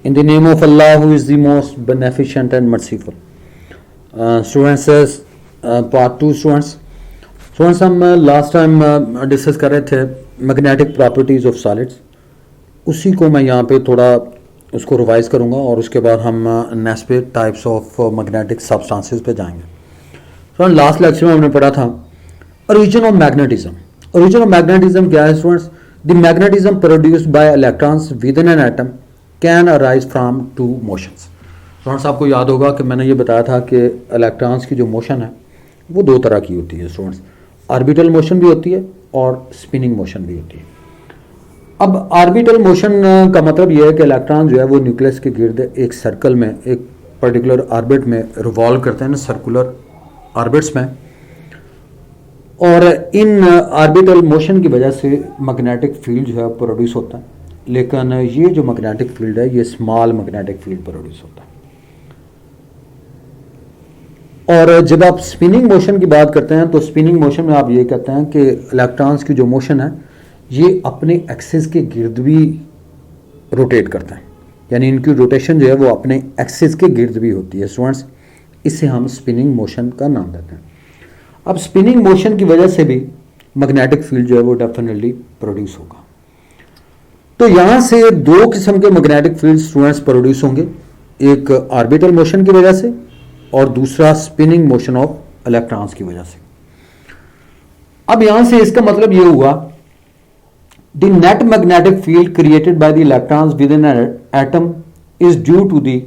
In the name of Allah, who is the most beneficent and merciful. Students, part 2 students. Students, हम last time discuss कर रहे थे magnetic properties of solids. उसी को मैं यहाँ पे थोड़ा उसको रिवाइज करूँगा और उसके बाद हम नेक्स्ट पे टाइप्स ऑफ मैग्नेटिक सब्सटेंसेस पे जाएंगे. स्टूडेंट, लास्ट लेक्चर में हमने पढ़ा था origin of magnetism. Origin of magnetism क्या है students? The magnetism produced by electrons within an atom can arise from two motions. Students, आपको याद होगा कि मैंने ये बताया था कि इलेक्ट्रॉन्स की जो मोशन है वो दो तरह की होती है स्टूडेंट्स. ऑर्बिटल मोशन भी होती है और स्पिनिंग मोशन भी होती है. अब ऑर्बिटल मोशन का मतलब यह है कि इलेक्ट्रॉन जो है वो न्यूक्लियस के गिर्द एक सर्कल में, एक पर्टिकुलर ऑर्बिट में रिवॉल्व करते हैं ना, सर्कुलर ऑर्बिट्स में. और इन ऑर्बिटल मोशन की वजह से मैग्नेटिक फील्ड जो है प्रोड्यूस होता है. लेकिन ये जो मैग्नेटिक फील्ड है ये स्मॉल मैग्नेटिक फील्ड प्रोड्यूस होता है. और जब आप स्पिनिंग मोशन की बात करते हैं तो स्पिनिंग मोशन में आप ये कहते हैं कि इलेक्ट्रॉन्स की जो मोशन है ये अपने एक्सिस के गिर्द भी रोटेट करता है, यानी इनकी रोटेशन जो है वो अपने एक्सिस के गिर्द भी होती है स्टूडेंट्स. इससे हम स्पिनिंग मोशन का नाम देते हैं. अब स्पिनिंग मोशन की वजह से भी मैग्नेटिक फील्ड जो है वो डेफिनेटली प्रोड्यूस होगा. तो यहाँ से दो किस्म के मैग्नेटिक फील्ड स्टूडेंट्स प्रोड्यूस होंगे, एक ऑर्बिटल मोशन की वजह से और दूसरा स्पिनिंग मोशन ऑफ इलेक्ट्रॉन्स की वजह से. अब यहां से इसका मतलब यह हुआ the net magnetic field created by the electrons within an atom is due to the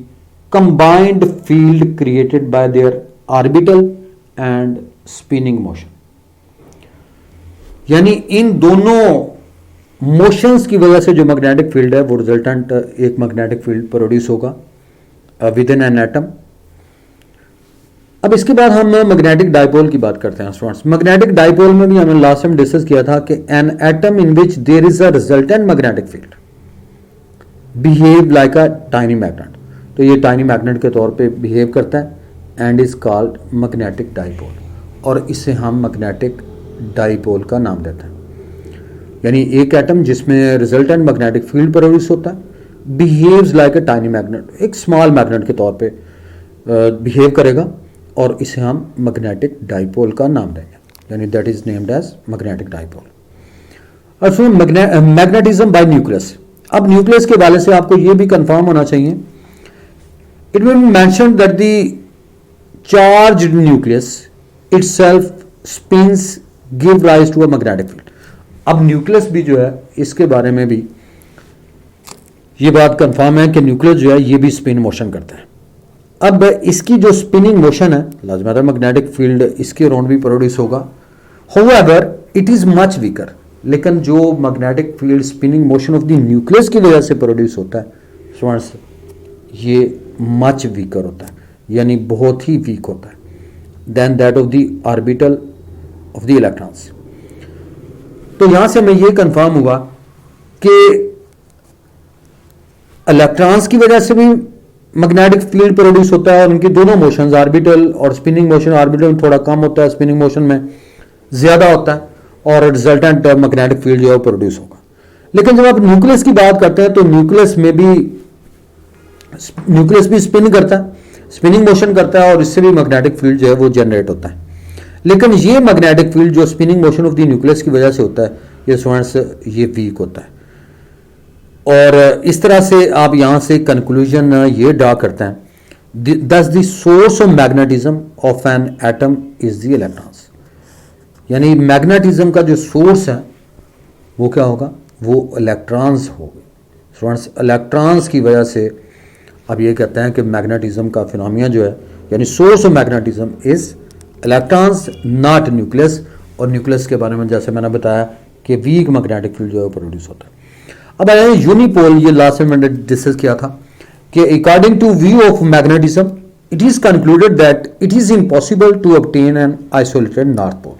combined field created by their orbital and spinning motion. यानी इन दोनों मोशंस की वजह से जो मैग्नेटिक फील्ड है वो रिजल्टेंट एक मैग्नेटिक फील्ड प्रोड्यूस होगा विद इन एन एटम. अब इसके बाद हम मैग्नेटिक डाइपोल की बात करते हैं स्टूडेंट्स. मैग्नेटिक डाइपोल में भी हमने लास्ट टाइम डिस्कस किया था कि an atom in which there is a resultant magnetic field behave like a tiny magnet. तो ये टाइनी मैग्नेट के तौर पे बिहेव करता है and is called magnetic dipole, और इसे हम मैग्नेटिक डाइपोल का नाम देते हैं. यानी एक एटम जिसमें रिजल्टेंट मैग्नेटिक फील्ड प्रोड्यूस होता है behaves like a tiny magnet, एक स्मॉल मैग्नेट के तौर पे बिहेव करेगा और इसे हम मैग्नेटिक डाइपोल का नाम देंगे, यानी that is named as magnetic dipole. और फिर मैग्नेटिज्म बाय न्यूक्लियस. अब न्यूक्लियस के वाले से आपको यह भी कंफर्म होना चाहिए, it will be mentioned that the charged nucleus itself spins give rise to a magnetic field. अब न्यूक्लियस भी जो है इसके बारे में भी ये बात कंफर्म है कि न्यूक्लियस जो है ये भी स्पिन मोशन करता है. अब इसकी जो स्पिनिंग मोशन है लाजमी मैग्नेटिक फील्ड इसके अराउंड भी प्रोड्यूस होगा. However it is much weaker. लेकिन जो magnetic field spinning motion of the nucleus की वजह से प्रोड्यूस होता है स्टूडेंट्स ये मच वीकर होता है, यानी बहुत ही वीक होता है than that of the orbital of the electrons. तो यहां से मैं ये कंफर्म हुआ कि इलेक्ट्रॉन्स की वजह से भी मैग्नेटिक फील्ड प्रोड्यूस होता है और उनकी दोनों मोशंस ऑर्बिटल और स्पिनिंग मोशन, ऑर्बिटल में थोड़ा कम होता है, स्पिनिंग मोशन में ज्यादा होता है और रिजल्टेंट मैग्नेटिक फील्ड जो है प्रोड्यूस होगा. लेकिन जब आप न्यूक्लियस की बात करते हैं तो न्यूक्लियस भी स्पिन करता है, स्पिनिंग मोशन करता है और इससे भी मैग्नेटिक फील्ड जो है वो जनरेट होता है. लेकिन ये मैग्नेटिक फील्ड जो spinning motion of the nucleus की वजह से होता है ये स्टूडेंट्स ये वीक होता है. और इस तरह से आप यहां से कंक्लूजन ये ड्रा करते हैं दस the source of magnetism of N atom is the electrons. यानी मैग्नेटिज्म का जो सोर्स है वो क्या होगा? वो इलेक्ट्रॉन्स होंगे स्टूडेंट्स. इलेक्ट्रॉन्स की वजह से अब ये कहते हैं कि मैग्नेटिज्म का फिनोमिना जो है यानी source of magnetism is electrons not nucleus. और न्यूक्लियस के बारे में जैसे मैंने बताया कि वीक मैग्नेटिक फील्ड जो है प्रोड्यूस होता है. अब आया यूनिपोल. ये लास्ट में मैंने डिस्कस किया था कि according to view of magnetism it is concluded that it is impossible to obtain an isolated north pole.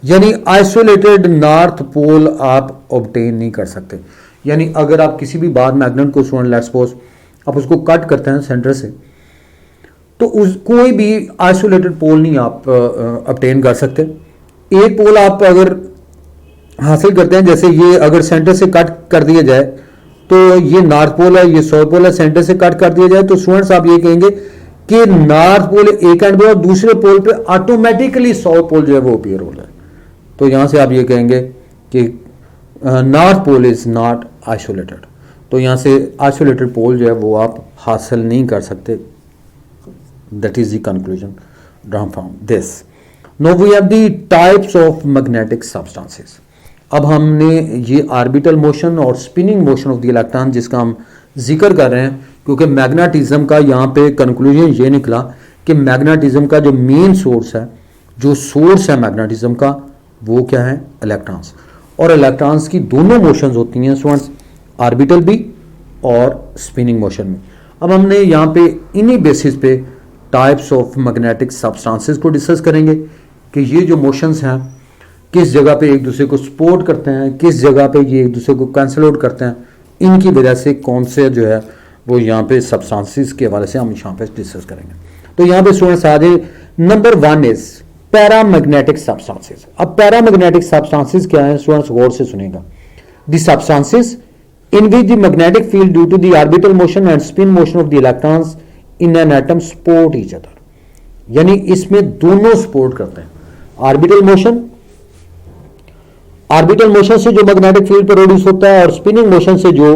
यानी आइसोलेटेड नॉर्थ पोल आप ऑब्टेन नहीं कर सकते. यानी अगर आप किसी भी बार मैग्नेट को स्टूडेंट लेट्स सपोज आप उसको कट करते हैं सेंटर से तो कोई भी आइसोलेटेड पोल नहीं आप ऑब्टेन कर सकते. एक पोल आप अगर हासिल करते हैं, जैसे ये अगर सेंटर से कट कर दिया जाए तो ये नॉर्थ पोल है, ये साउथ पोल है, सेंटर से कट कर दिया जाए तो स्टूडेंट्स आप ये कहेंगे कि नॉर्थ पोल एक एंड पे और दूसरे पोल पे ऑटोमेटिकली साउथ पोल जो है वो अपीयर हो रहा है। तो यहां से आप ये कहेंगे कि north pole is not isolated. तो यहां से आइसोलेटेड पोल जो है वो आप हासिल नहीं कर सकते। That is the conclusion drawn from this. Now we have the types of magnetic substances. अब हमने ये ऑर्बिटल मोशन और spinning motion of the electron जिसका हम जिक्र कर रहे हैं, क्योंकि मैग्नेटिज्म का यहाँ पे कंक्लूजन ये निकला कि मैग्नेटिज्म का जो मेन सोर्स है, जो सोर्स है मैग्नेटिज्म का, वो क्या है? इलेक्ट्रॉन्स। और इलेक्ट्रॉन्स की दोनों मोशंस होती हैं स्टूडेंट्स, ऑर्बिटल भी और स्पिनिंग मोशन में। अब हमने यहाँ पे इन्हीं बेसिस पे टाइप्स ऑफ मैग्नेटिक सब्सटेंसेस को डिस्कस करेंगे कि ये जो मोशंस हैं किस जगह पे एक दूसरे को सपोर्ट करते हैं, किस जगह पे ये एक दूसरे को कैंसिल आउट करते हैं, इनकी वजह से कौन से जो है वो यहाँ पे सब्सटेंसेस के हवाले से हम यहाँ पे डिस्कस करेंगे। तो यहाँ पे स्टूडेंट्स आ जाए, नंबर 1 इज पैरामैग्नेटिक सब्सटेंसेस। अब पैरामैग्नेटिक सब्सटेंसेस क्या है स्टूडेंट्स, गौर से सुनेगा। The substances in which the magnetic field due to the orbital motion and spin motion of the electrons in an atom support each other। यानी इसमें दोनों support करते हैं, ऑर्बिटल मोशन से जो मैग्नेटिक फील्ड प्रोड्यूस होता है और स्पिनिंग मोशन से जो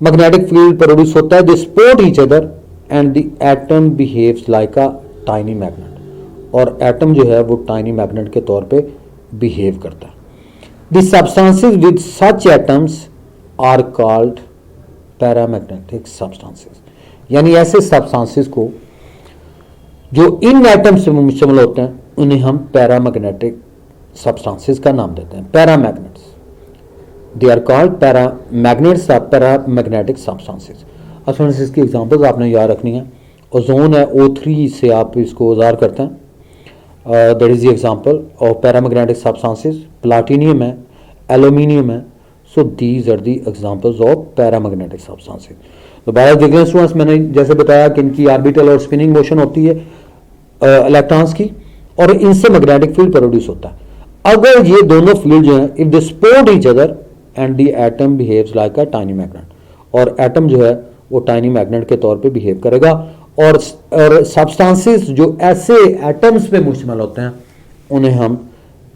मैग्नेटिक फील्ड प्रोड्यूस होता है, they support each other and the atom behaves like a tiny magnet. और एटम जो है वो टाइनी मैग्नेट के तौर पे बिहेव करता है। The substances with such atoms are called paramagnetic substances. यानी ऐसे सब्सटेंसेस को जो इन एटम्स से मुश्तमिल होते हैं उन्हें हम पैरामैग्नेटिक सब्सटेंसेस का नाम देते हैं, पैरामैग्नेट्स। दे आर कॉल्ड पैरामैग्नेट्स और पैरामैग्नेटिक सब्सटेंसेस। अब फ्रेंड्स इसकी एग्जांपल्स आपने याद रखनी है। ओजोन है, O3 से आप इसको जार करते हैं, that is the example of paramagnetic substances. Platinum है, एल्यूमिनियम है। So these are the examples of paramagnetic substances। तो बारह देख रहे हैं स्टूडेंट्स, मैंने जैसे बताया कि इनकी ऑर्बिटल और स्पिनिंग मोशन होती है इलेक्ट्रॉन्स की, और इनसे मैग्नेटिक फील्ड प्रोड्यूस होता है। अगर ये दोनों फील्ड जो हैं, if they support each other and the atom behaves like a tiny magnet, और एटम जो है वो टाइनी मैग्नेट के तौर पे बिहेव करेगा। और सब्सटेंसेस जो ऐसे एटम्स पे मुश्तमिल होते हैं उन्हें हम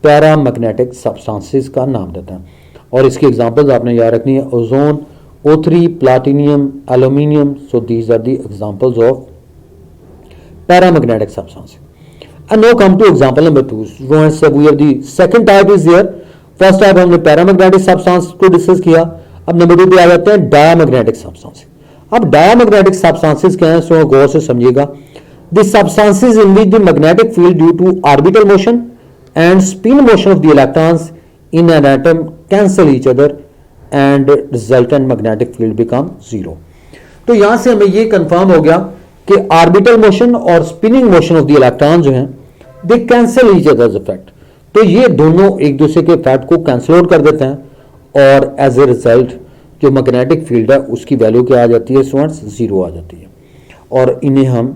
पैरामैग्नेटिक सब्सटेंसेस का नाम देते हैं। और इसकी एग्जांपल्स आपने याद रखनी है, ozone, O3, platinum, aluminium. So these are the examples of paramagnetic substances. And now come to example number 2। Students we have the second type is there. First type हमने पैरामैग्नेटिक सब्सटेंस को discuss किया। अब number 2 पे आ जाते हैं diamagnetic substances. अब diamagnetic substances क्या है, सो गौर से समझिएगा। The substances in which the magnetic field due to orbital motion and spin motion of the electrons in an atom cancel each other and resultant magnetic field become zero। तो यहां से हमें ये कंफर्म हो गया कि ऑर्बिटल मोशन और spinning motion of the electron जो हैं दे कैंसिल ईच अदर्स इफेक्ट। तो ये दोनों एक दूसरे के इफेक्ट को कैंसिल आउट कर देते हैं और एज ए रिजल्ट जो मैग्नेटिक फील्ड है उसकी वैल्यू क्या आ जाती है स्टूडेंट्स, जीरो आ जाती है। और इन्हें हम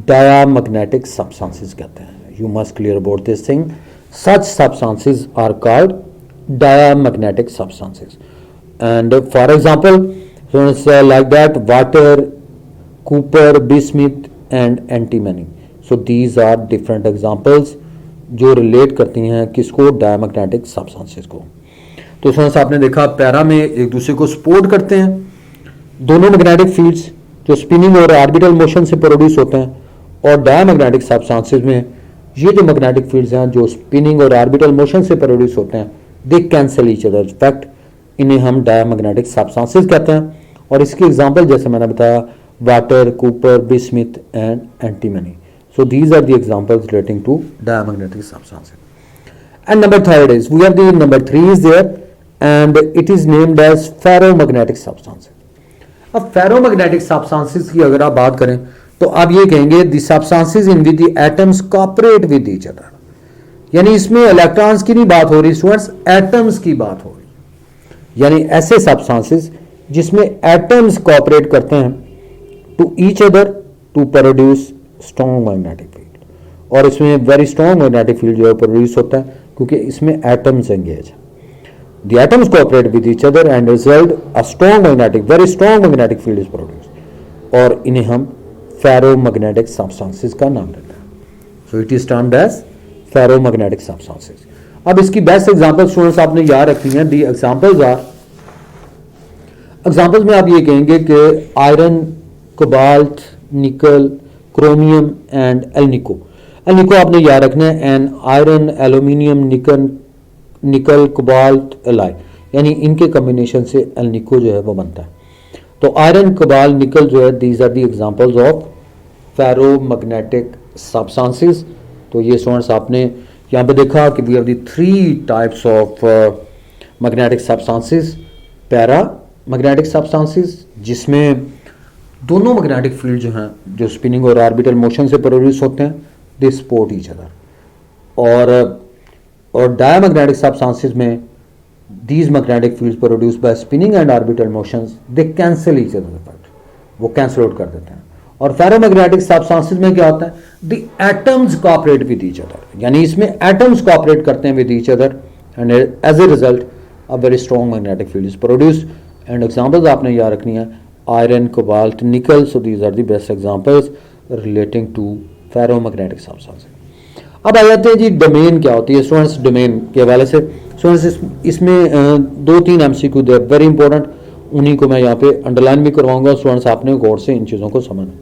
डायामैग्नेटिक सब्सटेंसेस कहते हैं। You must clear about this thing. Such substances are called diamagnetic substances, and for example like that water, copper, bismuth and antimony। so these are different examples जो relate करती हैं किसको, डायमैग्नेटिक सब्सटेंसेस को। तो friends आपने देखा para में एक दूसरे को सपोर्ट करते हैं दोनों मैग्नेटिक फील्ड्स जो स्पिनिंग और ऑर्बिटल मोशन से प्रोड्यूस होते हैं, और डायमैग्नेटिक सब्सटेंसेस में ये जो मैग्नेटिक फील्ड्स हैं जो स्पिनिंग और ऑर्बिटल मोशन से प्रोड्यूस होते हैं दे कैंसिल ईच अदर इफेक्ट। इन्हें हम डायमैग्नेटिक सब्सटेंसेस कहते हैं। और इसकी एग्जांपल जैसे मैंने बताया, water, copper, bismuth and antimony. So these are the examples relating to diamagnetic substances. And number 3 is we have the number 3 is there and it is named as ferromagnetic substances. अब ferromagnetic substances की अगर आप बात करें तो आप ये कहेंगे the substances in which the atoms cooperate with each other. यानी इसमें इलेक्ट्रॉन्स की नहीं बात हो रही स्टूडेंट्स, एटम्स की बात हो रही। यानी ऐसे सब्सटेंसेस जिसमें एटम्स कोऑपरेट करते हैं to each other to produce strong magnetic field. और इसमें वेरी स्ट्रॉन्ग मैग्नेटिक फील्ड जो है प्रोड्यूस होता है क्योंकि इसमें एटम्स एंगेज है। the atoms cooperate with each other and result a strong magnetic, very strong magnetic field is produced. और इन्हें हम ferromagnetic substances का नाम देते हैं. So it is termed as ferromagnetic substances. अब इसकी बेस्ट एग्जांपल स्टूडेंट्स आपने याद रखनी है. दी एग्जांपल्स आर, एग्जांपल्स में आप ये कहेंगे कि आयरन, कोबाल्ट, निकल, क्रोमियम एंड एल्निको. एल्निको आपने याद रखना है. एंड आयरन, एल्यूमिनियम, निकल, कोबाल्ट, एलाई, यानी इनके कॉम्बिनेशन से एल्निको जो है वो बनता है. तो आयरन, कोबाल्ट, निकल जो है, these are the examples of ferromagnetic substances. तो ये स्टूडेंट्स आपने यहाँ पे देखा कि we have the 3 types of magnetic substances. Paramagnetic substances, जिसमें दोनों मैग्नेटिक फील्ड जो हैं, जो स्पिनिंग और ऑर्बिटल मोशन से प्रोड्यूस होते हैं, दे सपोर्ट ईच अदर. और डायमैग्नेटिक सब्सटेंसेस में these magnetic fields produced by spinning and orbital motions, they cancel each other effect, वो cancel out कर देते हैं. और फेरोमैग्नेटिक सब्सटेंसेस में क्या होता है, the atoms cooperate with each other, यानी इसमें atoms cooperate करते हैं with each other and as a result a very strong magnetic field is produced. and examples आपने याद रखनी है, iron, cobalt, nickel. so these are the best examples relating to ferromagnetic substances. अब आ जाते हैं जी domain क्या होती है स्टूडेंट्स. डोमेन के हवाले से स्टूडेंट्स इसमें 2-3 एमसीक्यू दे वेरी इंपॉर्टेंट, उन्हीं को मैं यहाँ पे अंडरलाइन भी करवाऊंगा. स्टूडेंट्स आपने गौर से इन चीज़ों को समझना.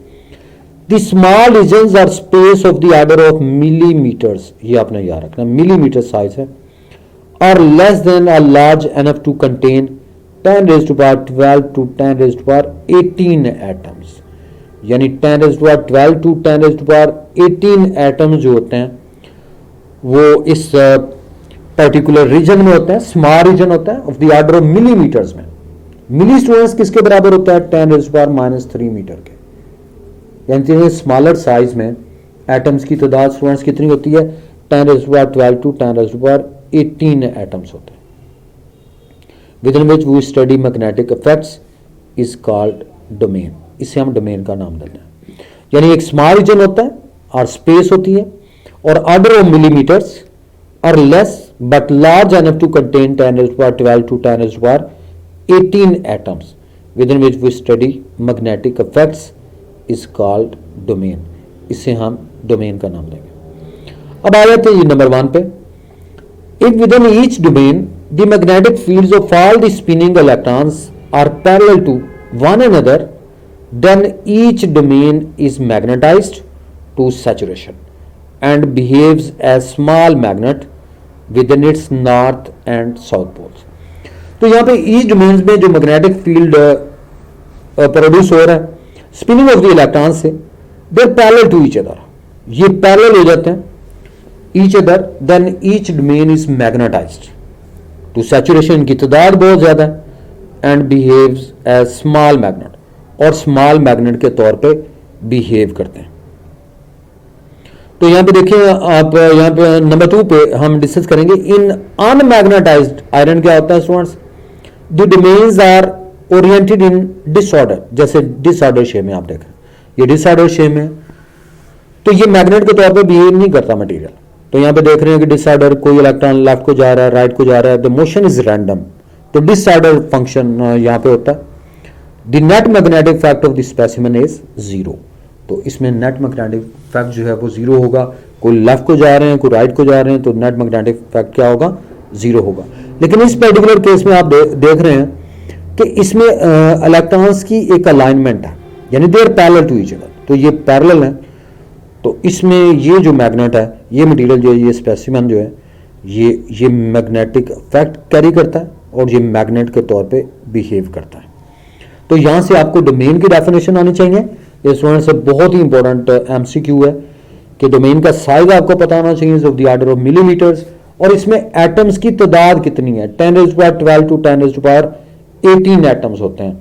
The small regions are space of the order of millimeters, ये आपने याद रखना, मिलीमीटर साइज है. और less than are large enough to contain 10⁻12 to 10⁻18 atoms, यानी 10⁻12 to 10⁻18 एटम्स जो होते हैं वो इस पर्टिकुलर रीजन में होता है. स्मॉल रीजन होता है of the order of millimetres में. मिली स्टूडेंट्स किसके बराबर होता है, 10⁻³ मीटर के. यानी स्मॉलर साइज में एटम्स की तादाद स्टूडेंट्स कितनी होती है, 10⁻12 to 10⁻18 एटम्स होते हैं. Within which we study magnetic effects is called domain. इसे हम डोमेन का नाम देते हैं. यानी एक स्मॉल रीजन होता है और स्पेस होती है और ऑर्डर ऑफ मिलीमीटर्स और less but large enough to contain 10⁻12 to 10⁻18 atoms within which we study magnetic effects is called domain. इसे हम डोमेन का नाम देंगे. अब आ जाते हैं नंबर 1 पे. If within each domain the magnetic fields of all the spinning electrons are parallel to one another, then each domain is magnetized to saturation and behaves as small magnet within its north and south poles. तो यहाँ पे each domains में जो magnetic field produce हो रहा है spinning of the electron से, they are parallel to each other, ये पैरेलल हो जाते हैं each other, then each domain is magnetized to saturation. इनकी तादाद बहुत ज़्यादा है and behaves as small magnet, और स्मॉल मैग्नेट के तौर पे बिहेव करते हैं. तो यहां पे देखिए आप, यहां पे नंबर 2 पे हम डिस्कस करेंगे इन अनमैग्नेटाइज्ड आयरन क्या होता है students. The domains are oriented in disorder, जैसे डिसऑर्डर शेप में आप देख रहे हैं, ये डिसऑर्डर शेप में, तो ये मैग्नेट के तौर पे बिहेव नहीं करता मटेरियल. तो यहां पे देख रहे हैं कि डिसऑर्डर, कोई इलेक्ट्रॉन लेफ्ट को जा रहा है, राइट को जा रहा है, द मोशन इज रैंडम. तो डिसऑर्डर फंक्शन यहां पे होता है. The net magnetic effect of the specimen is 0. तो इसमें नेट मैग्नेटिक इफेक्ट जो है वो 0 होगा. कोई लेफ्ट को जा रहे हैं, कोई राइट को जा रहे हैं, तो नेट मैग्नेटिक इफेक्ट क्या होगा, 0 होगा. लेकिन इस पर्टिकुलर केस में आप देख रहे हैं कि इसमें इलेक्ट्रॉन्स की एक अलाइनमेंट है, यानी they are parallel to each other. तो ये पैरेलल है. तो इसमें ये जो मैग्नेट है, ये मटेरियल जो है, ये स्पेसिमेन जो है, ये मैग्नेटिक इफेक्ट कैरी करता है और ये मैग्नेट के तौर पे बिहेव करता है. तो यहां से आपको डोमेन की डेफिनेशन आनी चाहिए. ये स्टूडेंट से बहुत ही इंपॉर्टेंट एमसीक्यू है कि डोमेन का साइज आपको पता होना चाहिए of the order of millimeters, और इसमें एटम्स की तादाद कितनी है, 10⁻12 to 10⁻18 एटम्स होते हैं.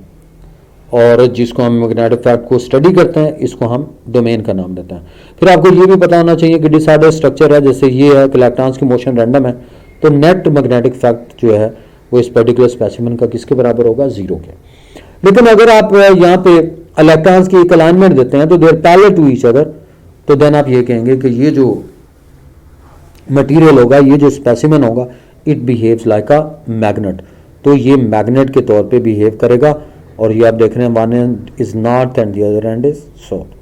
और जिसको हम मैग्नेटिक इफेक्ट को स्टडी करते हैं, इसको हम डोमेन का नाम देते हैं. फिर आपको ये भी पता होना चाहिए कि डिसऑर्डर स्ट्रक्चर है, जैसे ये है कि इलेक्ट्रॉन्स की मोशन रैंडम है, तो नेट मैग्नेटिक इफेक्ट जो है वो इस पर्टिकुलर स्पेसिमेन का किसके बराबर होगा, 0 के. लेकिन अगर आप यहाँ पे इलेक्ट्रॉन्स की एक अलाइनमेंट देते हैं तो they are parallel to each other, तो देन आप ये कहेंगे कि ये जो मटेरियल होगा, ये जो स्पेसिमेन होगा, it behaves like a magnet, तो ये मैग्नेट के तौर पे बिहेव करेगा। और ये आप देख रहे हैं one and is north and the other and is south.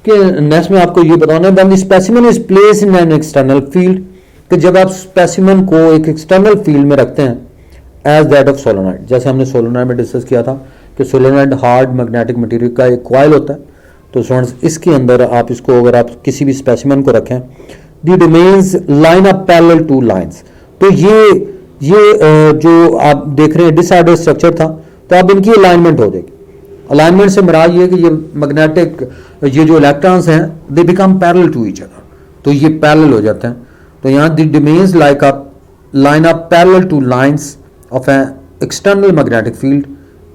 Next में आपको ये बताना है when the specimen is placed in an external field, कि जब आप स्पेसिमेन को एक एक्सटर्नल फील्ड में रखते हैं एज दैट ऑफ सोलोनाइड, जैसे हमने सोलोनाइड में डिस्कस किया था कि सोलोनाइड हार्ड मैग्नेटिक मटेरियल का एक कॉइल होता है। तो स्टूडेंट्स इसके अंदर आप इसको अगर आप किसी भी स्पेसिमेन को रखें, the domains line up parallel to lines, तो ये जो आप देख रहे हैं डिसऑर्डर स्ट्रक्चर था, तो अब इनकी अलाइनमेंट हो जाएगी। अलाइनमेंट से मुराद ये कि ये मैग्नेटिक ये जो इलेक्ट्रॉन्स हैं they become parallel to each other, तो ये पैरेलल हो जाते हैं। तो यहाँ the domains like a line up parallel to lines of an external magnetic field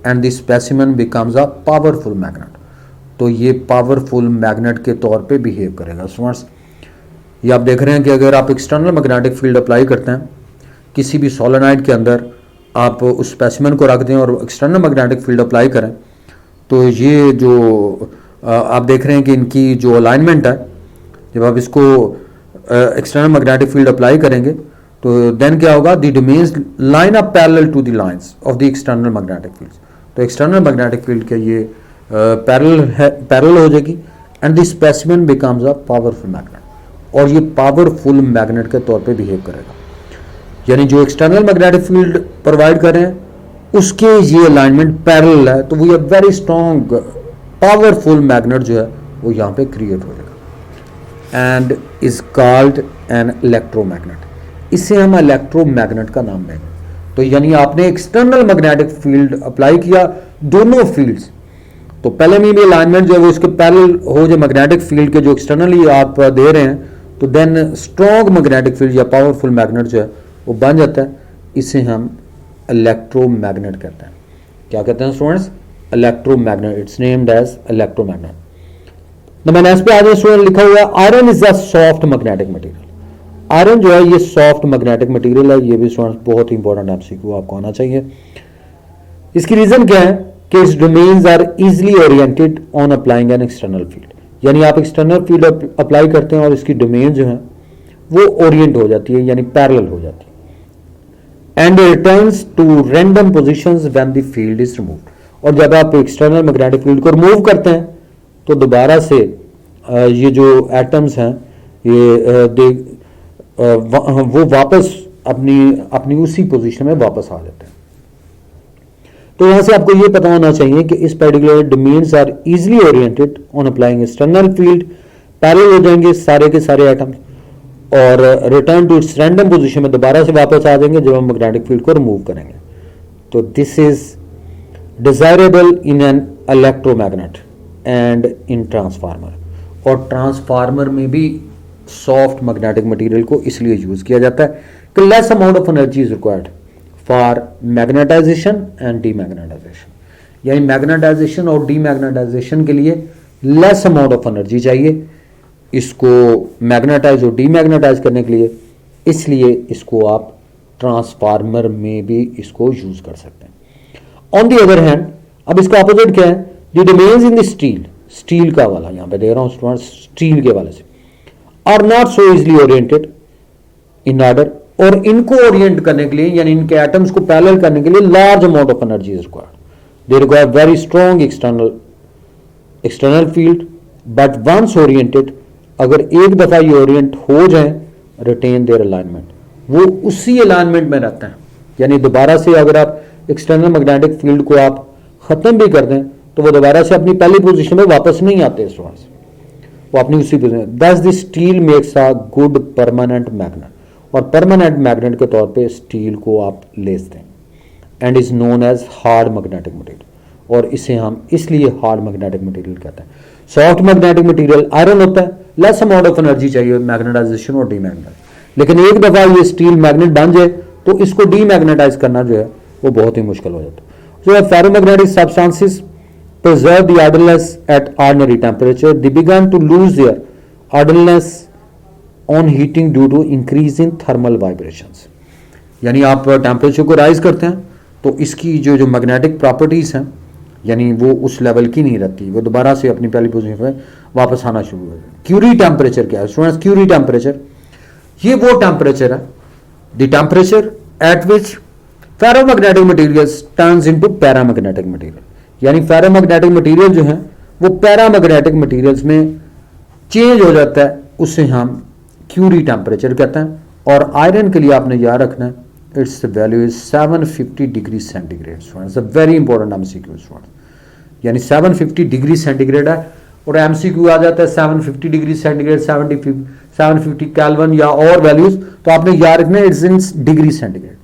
and the specimen becomes a powerful magnet, तो ये पावरफुल मैग्नेट के तौर पे बिहेव करेगा। स्टूडेंट्स ये आप देख रहे हैं कि अगर आप एक्सटर्नल मैग्नेटिक फील्ड अप्लाई करते हैं किसी भी सोलेनॉइड के अंदर, आप उस स्पेसिमेन को रख दें और एक्सटर्नल मैग्नेटिक फील्ड अप्लाई करें, तो ये जो आप देख रहे हैं कि इनकी जो अलाइनमेंट है, जब आप इसको एक्सटर्नल मैग्नेटिक फील्ड अप्लाई करेंगे तो देन क्या होगा, the domains line up parallel to the lines of the external magnetic field, तो एक्सटर्नल मैग्नेटिक फील्ड के ये पैरेलल हो जाएगी and the specimen becomes a powerful magnet, और ये पावरफुल मैग्नेट के तौर पे बिहेव करेगा। यानी जो एक्सटर्नल मैग्नेटिक फील्ड प्रोवाइड कर रहे हैं उसके ये अलाइनमेंट पैरेलल है, तो वो ये वेरी स्ट्रॉन्ग पावरफुल मैग्नेट जो है वो यहाँ पे क्रिएट हो जाएगा and is called an electromagnet, इसे हम इलेक्ट्रोमैग्नेट का नाम देंगे। तो यानी आपने एक्सटर्नल मैग्नेटिक फील्ड अप्लाई किया दोनों फील्ड्स, तो पहले में भी अलाइनमेंट जो है वो इसके पैरेलल हो जाए मैग्नेटिक फील्ड के जो एक्सटर्नली आप दे रहे हैं, तो देन स्ट्रॉन्ग मैग्नेटिक फील्ड या पावरफुल मैग्नेट जो है वो बन जाता है, इसे हम इलेक्ट्रोमैग्नेट कहते हैं। क्या कहते हैं students? Electromagnet, it's named as electromagnet. तो मैंने इस पे आगे स्टूडेंट लिखा हुआ है iron is a soft magnetic material. Iron जो है ये सॉफ्ट मैग्नेटिक मटेरियल है, ये भी स्टूडेंट्स बहुत ही इंपॉर्टेंट एमसीक्यू आपको आना चाहिए। इसकी रीजन क्या है कि its domains are easily oriented on applying an external field, यानी आप एक्सटर्नल फील्ड अप्लाई करते हैं और इसकी डोमेन जो है वो ओरिएंट हो जाती है, यानी पैरेलल हो जाती है and returns to random positions when the field is removed. और जब आप एक्सटर्नल मैग्नेटिक फील्ड को रिमूव करते हैं तो दोबारा से ये जो एटम्स हैं ये वो वापस अपनी उसी पोजीशन में वापस आ जाते हैं। तो यहां से आपको ये पता होना चाहिए कि इस particular domains are easily oriented on applying external field, parallel हो जाएंगे सारे के सारे एटम्स और return to its random position में दोबारा से वापस आ जाएंगे जब हम मैग्नेटिक फील्ड को रिमूव करेंगे। तो this is desirable in an electromagnet and in transformer, और ट्रांसफार्मर में भी सॉफ्ट मैग्नेटिक मटेरियल को इसलिए यूज किया जाता है कि less amount of energy is required for magnetisation and demagnetisation, यानी मैग्नेटाइजेशन और डीमैग्नेटाइजेशन के लिए लेस अमाउंट ऑफ एनर्जी चाहिए इसको मैग्नेटाइज और डीमैग्नेटाइज करने के लिए, इसलिए इसको आप ट्रांसफार्मर में भी इसको यूज कर सकते हैं। ऑन द अदर हैंड अब इसका ऑपोजिट क्या है, the domains in the steel का वाला यहां पे दे रहा हूं स्टील के वाले से, are not so easily oriented in order, और इनको ओरिएंट करने के लिए यानी इनके एटम्स को पैरेलल करने के लिए large amount of energy is required. They require very strong external field, but once oriented, अगर एक दफा ये ओरिएंट हो जाए, रिटेन देयर अलाइनमेंट, वो उसी अलाइनमेंट में रहते हैं। यानी दोबारा से अगर आप एक्सटर्नल मैग्नेटिक फील्ड को आप खत्म भी कर दें तो वो दोबारा से अपनी पहली पोजीशन में वापस नहीं आते स्टूडेंट्स, वो अपनी उसी position. Thus the steel makes a good permanent magnet, और परमानेंट मैग्नेट के तौर पे स्टील को आप ले सकते हैं and is known as hard magnetic material, और इसे हम इसलिए हार्ड मैग्नेटिक मटेरियल कहते हैं। सॉफ्ट मैग्नेटिक मटेरियल आयरन होता है, लेस अमाउंट ऑफ एनर्जी चाहिए मैग्नेटाइजेशन और डीमैग्नेटाइज, लेकिन एक दफा ये स्टील मैग्नेट बन जाए तो इसको डीमैग्नेटाइज करना जो है वो बहुत ही मुश्किल हो जाता है। So ferromagnetic substances preserve the ordinals at ordinary temperature, they began to lose their ordinals on heating due to increase in thermal vibrations। यानी आप टेम्परेचर को राइज करते हैं तो इसकी जो मैग्नेटिक प्रॉपर्टीज हैं यानी वो उस लेवल की नहीं रहती, वो दोबारा से अपनी पहली पोजीशन पे वापस आना शुरू हो जाए। क्यूरी टेम्परेचर क्या है स्टूडेंट्स? क्यूरी टेम्परेचर ये वो टेम्परेचर है the temperature at which ferromagnetic materials turns into paramagnetic material, यानी फेरोमैग्नेटिक मटेरियल जो है वो पैरामैग्नेटिक मटेरियल्स में चेंज हो जाता है, उससे हम क्यूरी टेम्परेचर कहते हैं। और आयरन के लिए आपने याद रखना है, it's value is 750 degree centigrade students, a very important MCQ students, यानी 750 डिग्री सेंटीग्रेड है और एमसीक्यू आ जाता है 750 डिग्री सेंटीग्रेड, 750 केल्विन या और वैल्यूज, तो आपने याद रखना है इट्स इन डिग्री सेंटीग्रेड।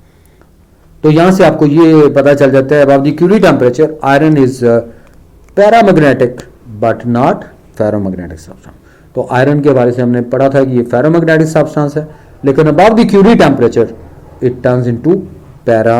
तो यहां से आपको ये पता चल जाता है about the Curie temperature iron is paramagnetic but not ferromagnetic substance. तो आयरन के बारे से हमने पढ़ा था कि ये फेरोमैग्नेटिक सब्सटेंस है, लेकिन about the Curie temperature it turns into para